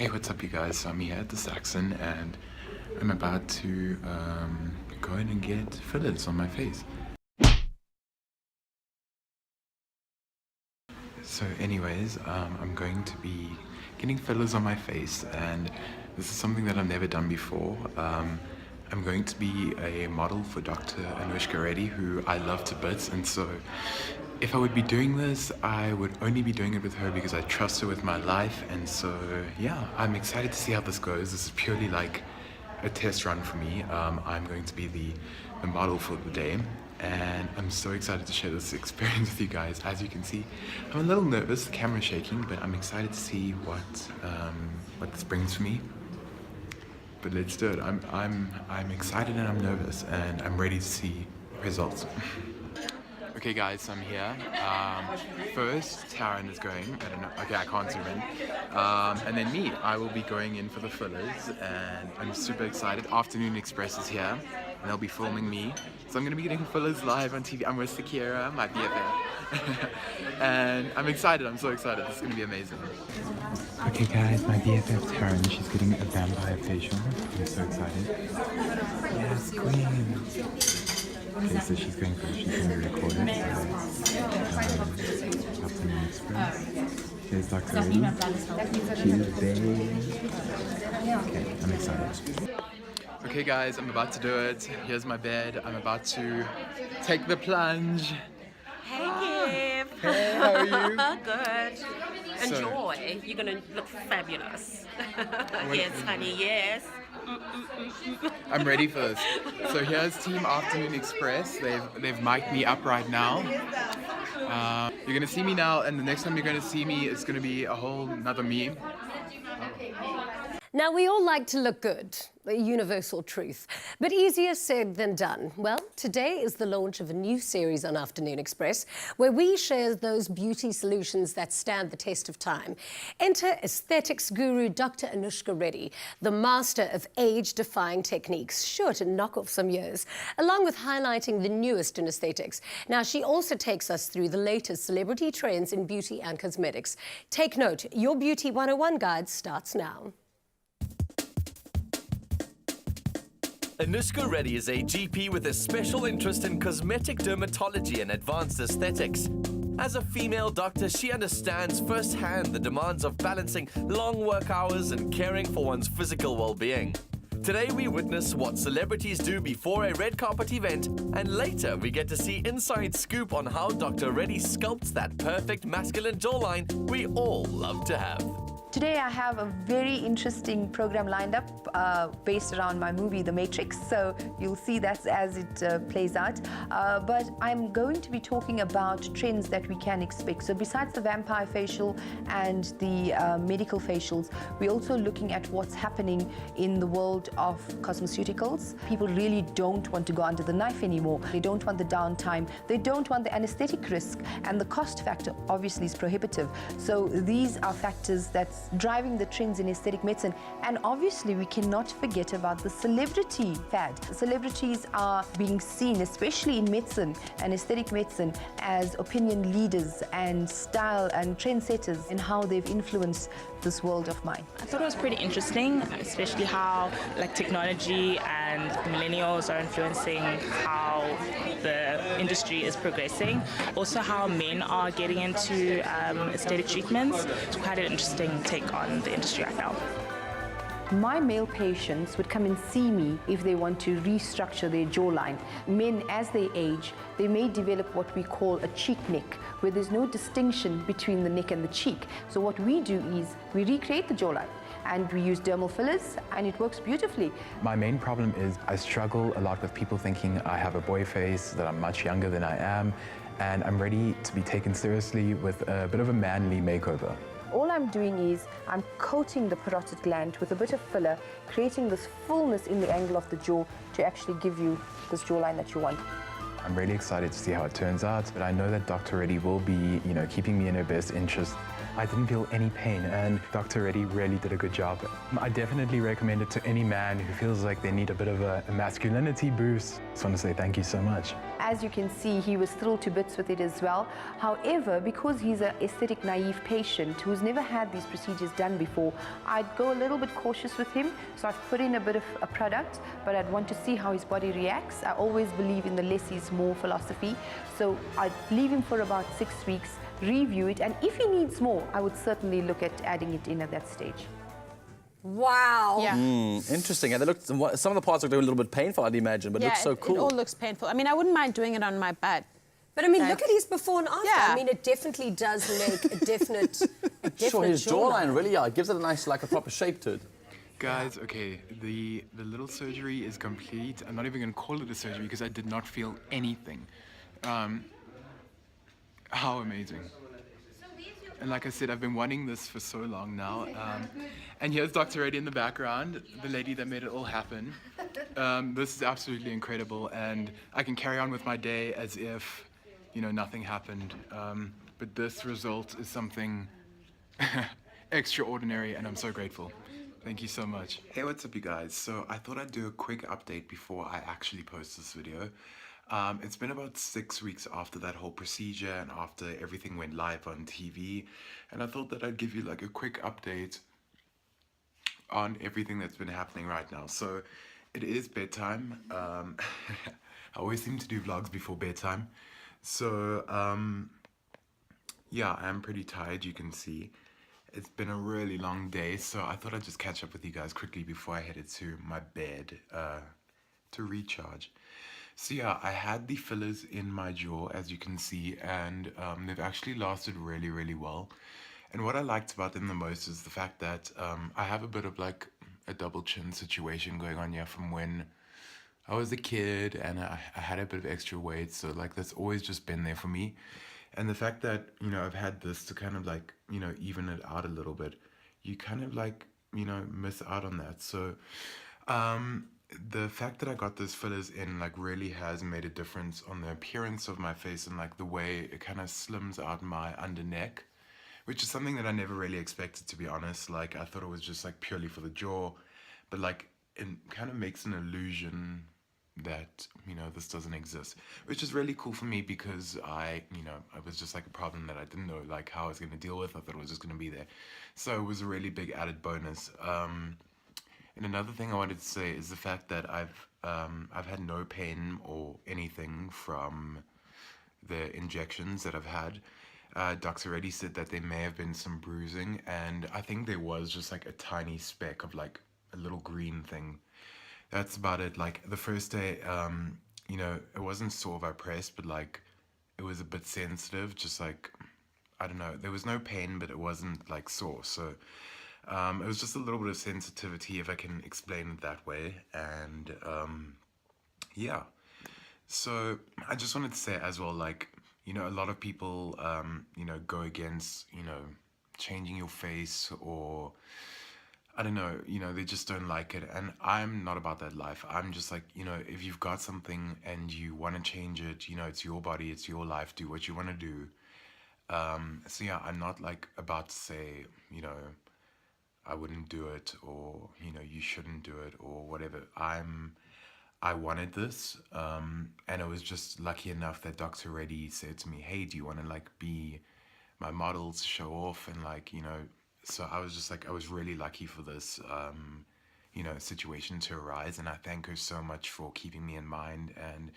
Hey, what's up you guys? So I'm here at the Saxon and I'm about to go in and get fillers on my face. So anyways, I'm going to be getting fillers on my face, and this is something that I've never done before. I'm going to be a model for Dr. Anushka Reddy, who I love to bits, and so if I would be doing this, I would only be doing it with her because I trust her with my life. And so yeah, I'm excited to see how this goes. This is purely like a test run for me. I'm going to be the model for the day, and I'm so excited to share this experience with you guys. As you can see, I'm a little nervous, the camera's shaking, but I'm excited to see what this brings for me. But let's do it. I'm excited and I'm nervous, and I'm ready to see results. Okay guys, so I'm here. First, Taryn is going. I don't know. Okay, I can't zoom in. And then me. I will be going in for the fillers, and I'm super excited. Afternoon Express is here, and they'll be filming me. So I'm gonna be getting fillers live on TV. I'm with Sakira, my BFF, and I'm excited. I'm so excited. This is gonna be amazing. Okay guys, my BFF Taryn, she's getting a vampire facial. I'm so excited. Yes, queen. Okay, so she's going to record it. Afternoon Express. Here's Dr. Reddy. She's there. Okay, I'm excited. Okay guys, I'm about to do it. Here's my bed. I'm about to take the plunge. Hey, Kip. Hey, how are you? Good. Enjoy. You're gonna look fabulous. Yes, honey, yes. I'm ready for this. So here's Team Afternoon Express. They've mic'd me up right now. You're gonna see me now, and the next time you're gonna see me, it's gonna be a whole nother me. Now, we all like to look good, a universal truth, but easier said than done. Well, today is the launch of a new series on Afternoon Express, where we share those beauty solutions that stand the test of time. Enter aesthetics guru Dr. Anushka Reddy, the master of age-defying techniques, sure to knock off some years, along with highlighting the newest in aesthetics. Now, she also takes us through the latest celebrity trends in beauty and cosmetics. Take note, your Beauty 101 guide starts now. Anushka Reddy is a GP with a special interest in cosmetic dermatology and advanced aesthetics. As a female doctor, she understands firsthand the demands of balancing long work hours and caring for one's physical well-being. Today we witness what celebrities do before a red carpet event, and later we get to see inside scoop on how Dr. Reddy sculpts that perfect masculine jawline we all love to have. Today I have a very interesting program lined up based around my movie The Matrix, so you'll see that as it plays out. But I'm going to be talking about trends that we can expect. So besides the vampire facial and the medical facials, we're also looking at what's happening in the world of cosmeceuticals. People really don't want to go under the knife anymore. They don't want the downtime. They don't want the anesthetic risk, and the cost factor obviously is prohibitive. So these are factors that's driving the trends in aesthetic medicine. And obviously we cannot forget about the celebrity fad. Celebrities are being seen, especially in medicine and aesthetic medicine, as opinion leaders and style and trendsetters in how they've influenced this world of mine. I thought it was pretty interesting, especially how technology and millennials are influencing how the industry is progressing. Also how men are getting into aesthetic treatments. It's quite an interesting take on the industry, I felt. My male patients would come and see me if they want to restructure their jawline. Men, as they age, they may develop what we call a cheek neck, where there's no distinction between the neck and the cheek. So what we do is we recreate the jawline, and we use dermal fillers, and it works beautifully. My main problem is I struggle a lot with people thinking I have a boy face, that I'm much younger than I am, and I'm ready to be taken seriously with a bit of a manly makeover. All I'm doing is I'm coating the parotid gland with a bit of filler, creating this fullness in the angle of the jaw to actually give you this jawline that you want. I'm really excited to see how it turns out, but I know that Dr. Reddy will be, keeping me in her best interest. I didn't feel any pain, and Dr. Reddy really did a good job. I definitely recommend it to any man who feels like they need a bit of a masculinity boost. I just want to say thank you so much. As you can see, he was thrilled to bits with it as well. However, because he's an aesthetic naive patient who's never had these procedures done before, I'd go a little bit cautious with him. So I've put in a bit of a product, but I'd want to see how his body reacts. I always believe in the less is more philosophy. So I'd leave him for about 6 weeks, review it, and if he needs more, I would certainly look at adding it in at that stage. Wow. Yeah. Interesting. And they looked, some of the parts looked a little bit painful, I'd imagine, but it Yeah, looks so cool. It all looks painful. I mean, I wouldn't mind doing it on my butt. But I mean, Like- look at his before and after. Yeah. I mean, it definitely does make a definite Sure, his jawline. jawline really, yeah, it gives it a nice, like a proper shape to it. Guys, okay, the little surgery is complete. I'm not even going to call it a surgery because I did not feel anything. How amazing. And like I said, I've been wanting this for so long now. And here's Dr. Reddy in the background, the lady that made it all happen. This is absolutely incredible, and I can carry on with my day as if, you know, nothing happened. But this result is something extraordinary, and I'm so grateful. Thank you so much. Hey, what's up, you guys? So I thought I'd do a quick update before I actually post this video. It's been about 6 weeks after that whole procedure and after everything went live on TV, and I thought that I'd give you like a quick update on everything that's been happening right now. So it is bedtime. I always seem to do vlogs before bedtime. So yeah, I'm pretty tired, you can see. It's been a really long day, so I thought I'd just catch up with you guys quickly before I headed to my bed to recharge. So yeah, I had the fillers in my jaw, as you can see, and they've actually lasted really, really well. And what I liked about them the most is the fact that I have a bit of like a double chin situation going on here from when I was a kid and I had a bit of extra weight, so like that's always just been there for me. And the fact that, you know, I've had this to kind of like, you know, even it out a little bit, you kind of like, you know, miss out on that. So the fact that I got those fillers in like really has made a difference on the appearance of my face and like the way it kind of slims out my under neck, which is something that I never really expected, to be honest. Like I thought it was just like purely for the jaw, but like it kind of makes an illusion that, you know, this doesn't exist, which is really cool for me because you know, it was just like a problem that I didn't know like how I was going to deal with. I thought it was just going to be there. So it was a really big added bonus. And another thing I wanted to say is the fact that I've had no pain or anything from the injections that I've had. Dr. Reddy said that there may have been some bruising, and I think there was just like a tiny speck of like a little green thing. That's about it. Like the first day, you know, it wasn't sore if I pressed, but like it was a bit sensitive, just like, I don't know, there was no pain, but it wasn't like sore. So it was just a little bit of sensitivity, if I can explain it that way. And yeah, so I just wanted to say as well, like, you know, a lot of people, you know, go against, you know, changing your face, or I don't know, you know, they just don't like it. And I'm not about that life. I'm just like, you know, if you've got something and you want to change it, you know, it's your body, it's your life, do what you want to do. So yeah, I'm not like about to say, you know, I wouldn't do it, or, you know, you shouldn't do it, or whatever. I wanted this, and it was just lucky enough that Dr. Reddy said to me, hey, do you want to like be my model to show off? And like, you know, so I was just like, I was really lucky for this, you know, situation to arise, and I thank her so much for keeping me in mind. And,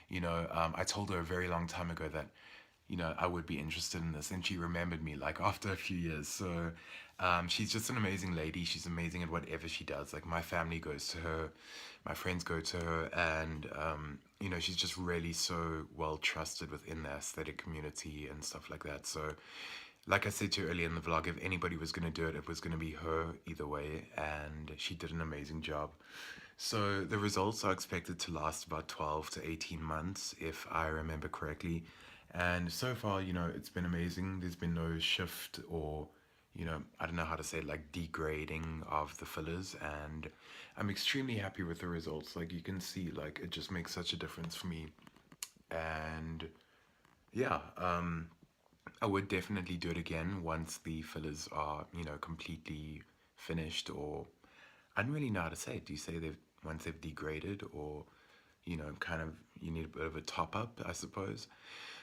you know, I told her a very long time ago that, you know, I would be interested in this, and she remembered me like after a few years. So she's just an amazing lady. She's amazing at whatever she does. Like my family goes to her, my friends go to her, and you know, she's just really so well trusted within the aesthetic community and stuff like that. So like I said to you earlier in the vlog, if anybody was going to do it, it was going to be her either way, and she did an amazing job. So the results are expected to last about 12 to 18 months, if I remember correctly. And so far, you know, it's been amazing. There's been no shift or, you know, I don't know how to say it, like degrading of the fillers. And I'm extremely happy with the results. Like you can see, like it just makes such a difference for me. And yeah, I would definitely do it again once the fillers are, you know, completely finished, or I don't really know how to say it. Do you say they've once they've degraded, or you know, kind of you need a bit of a top up, I suppose.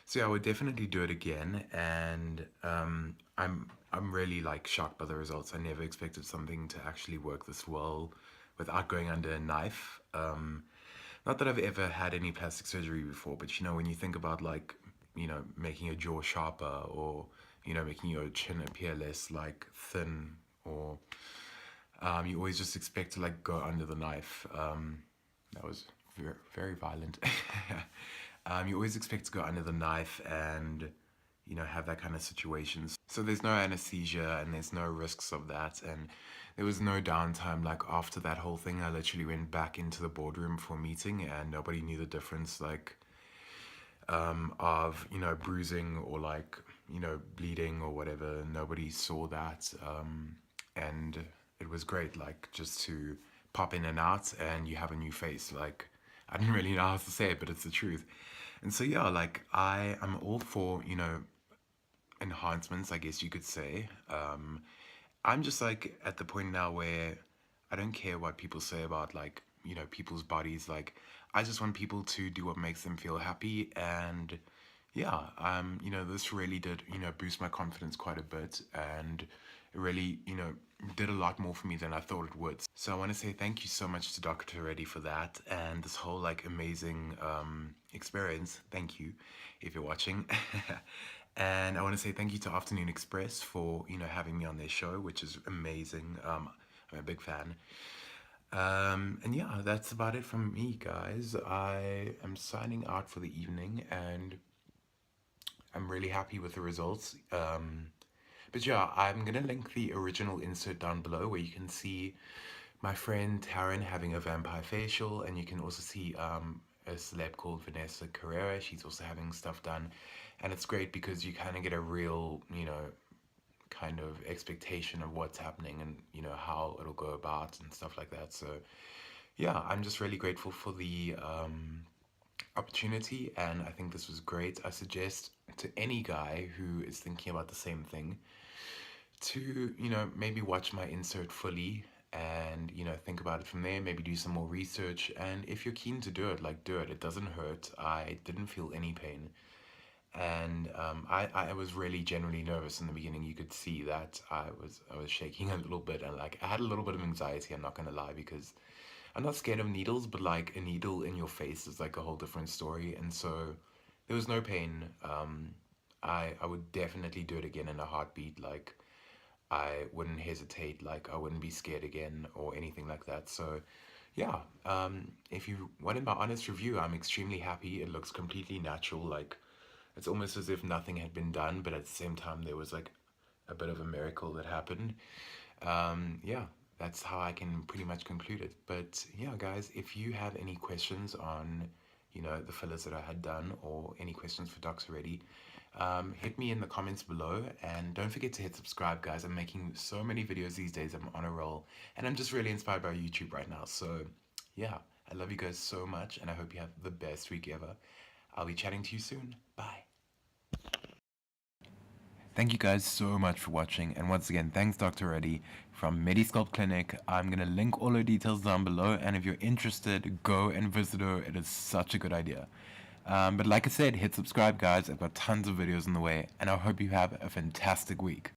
So yeah, I would definitely do it again, and I'm really like shocked by the results. I never expected something to actually work this well without going under a knife. Not that I've ever had any plastic surgery before, but you know, when you think about like, you know, making your jaw sharper, or you know, making your chin appear less like thin, or you always just expect to like go under the knife. That was very, very violent. You always expect to go under the knife and, you know, have that kind of situations. So there's no anesthesia and there's no risks of that. And there was no downtime. Like after that whole thing, I literally went back into the boardroom for a meeting and nobody knew the difference, like, of, you know, bruising or like, you know, bleeding or whatever. Nobody saw that. And it was great, like, just to pop in and out and you have a new face. Like, I didn't really know how to say it, but it's the truth. And so yeah, like I'm all for, you know, enhancements, I guess you could say. I'm just like at the point now where I don't care what people say about like, you know, people's bodies. Like I just want people to do what makes them feel happy. And yeah, you know, this really did, you know, boost my confidence quite a bit, and it really, you know, did a lot more for me than I thought it would. So I want to say thank you so much to Dr. Reddy for that and this whole like amazing experience. Thank you if you're watching. And I want to say thank you to Afternoon Express for, you know, having me on their show, which is amazing. I'm a big fan. And yeah, that's about it from me, guys. I am signing out for the evening, and I'm really happy with the results. But yeah, I'm gonna link the original insert down below where you can see my friend Taryn having a vampire facial, and you can also see a celeb called Vanessa Carrera. She's also having stuff done, and it's great because you kind of get a real, you know, kind of expectation of what's happening and, you know, how it'll go about and stuff like that. So yeah, I'm just really grateful for the opportunity, and I think this was great. I suggest to any guy who is thinking about the same thing to, you know, maybe watch my insert fully and, you know, think about it from there, maybe do some more research, and if you're keen to do it, like, do it. It doesn't hurt. I didn't feel any pain, and I was really genuinely nervous in the beginning. You could see that I was shaking a little bit, and like I had a little bit of anxiety, I'm not gonna lie, because I'm not scared of needles, but like a needle in your face is like a whole different story. And so there was no pain. I would definitely do it again in a heartbeat. Like I wouldn't hesitate, like I wouldn't be scared again or anything like that. So yeah, if you wanted my honest review, I'm extremely happy. It looks completely natural. Like it's almost as if nothing had been done, but at the same time there was like a bit of a miracle that happened. Yeah, that's how I can pretty much conclude it. But yeah, guys, if you have any questions on, you know, the fillers that I had done, or any questions for Dr. Reddy, hit me in the comments below, and don't forget to hit subscribe, guys. I'm making so many videos these days. I'm on a roll, and I'm just really inspired by YouTube right now. So yeah, I love you guys so much, and I hope you have the best week ever. I'll be chatting to you soon. Bye. Thank you guys so much for watching, and once again, thanks Dr. Reddy from Medisculpt Clinic. I'm gonna link all the details down below, and if you're interested, go and visit her. It is such a good idea. But like I said, hit subscribe, guys. I've got tons of videos on the way, and I hope you have a fantastic week.